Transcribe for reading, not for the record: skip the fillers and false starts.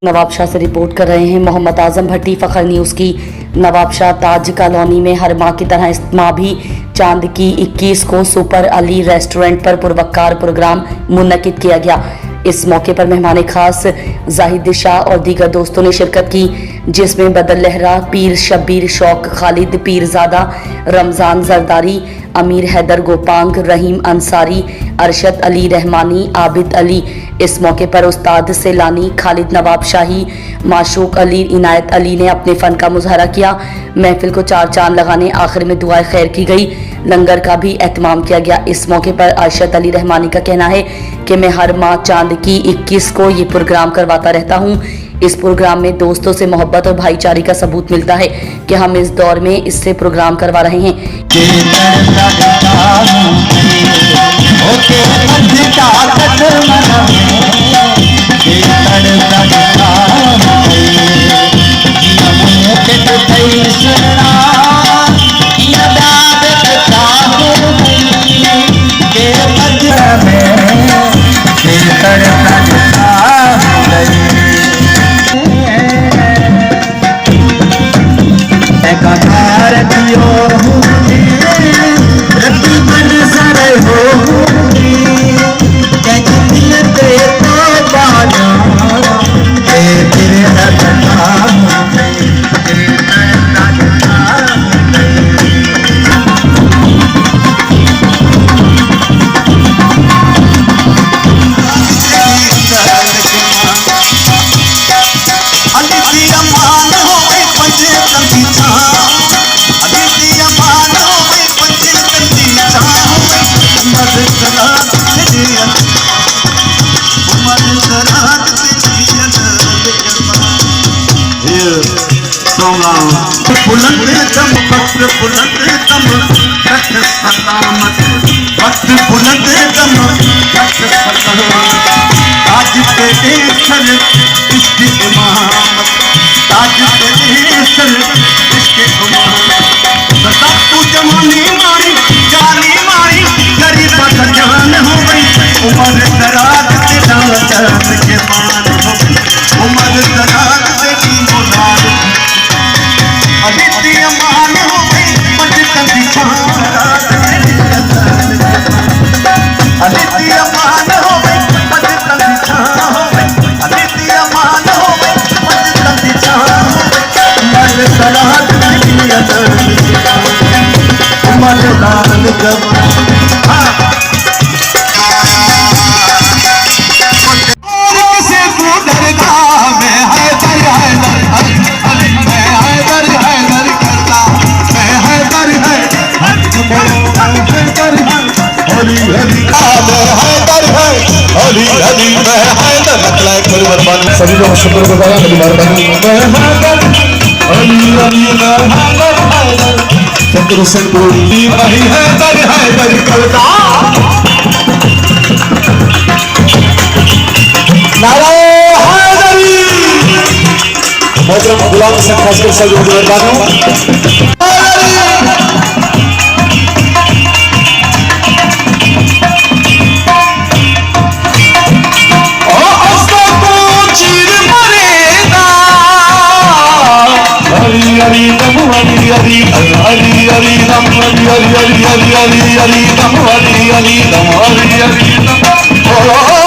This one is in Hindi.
नवाब शाह से रिपोर्ट कर रहे हैं मोहम्मद आजम भट्टी। फखर न्यूज़ की नवाब शाह ताज कॉलोनी में हर माह की तरह इस माह भी चांद की 21 को सुपर अली रेस्टोरेंट पर पुरवक्कार प्रोग्राम मुनक्किद किया गया। इस मौके पर मेहमान खास जाहिद शाह और दीगर दोस्तों ने शिरकत की, जिसमें बदल लहरा, पीर शब्बीर शौक खालिद पीरजादा, रमजान जरदारी, अमीर हैदर गोपांग, रहीम अंसारी, अरशद अली रहमानी, आबिद अली। इस मौके पर उस्ताद सेलानी, खालिद नवाब शाही, माशूक अली, इनायत अली ने अपने फन का मुजाहरा किया। महफिल को चार चांद लगाने आखिर में दुआए खैर की गई। लंगर का भी एहतमाम किया गया। इस मौके पर अरशद अली रहमानी का कहना है कि मैं हर माह चांद की 21 को ये प्रोग्राम करवाता रहता हूँ। इस प्रोग्राम में दोस्तों से मोहब्बत और भाईचारे का सबूत मिलता है कि हम इस दौर में इससे प्रोग्राम करवा रहे हैं। बुलंद दम वक्त बुलंद दम कट सलामत, वक्त बुलंद दम कट सलामत। ताज पे सर इसकी इमामत, ताज पे सर इसकी इमामत। सदा तू जवानी मारी जानी मारी, गरीब का जान हो गई। उम्र दराज के दांत के मान हो गई, उम्र दराज से की मुराद। अदिति अमान हो गई बचपन की शान, अदिति अमान हो गई बचपन की शान हो गई, अदिति अमान हो गई बचपन की शान हो गई। उमर सलाद की अदर उमर लाल जवान सभी लोग शुक्रगुजार शंकर से कोई नहीं है दर करता। मोहतरम गुलाम से खासकर सभी मेहरबानों। हरी नम हरी हरी हरी हरी नम हरी हरी हरी हरी हरी हरी नम हरी हरी नम हरी हरी नम।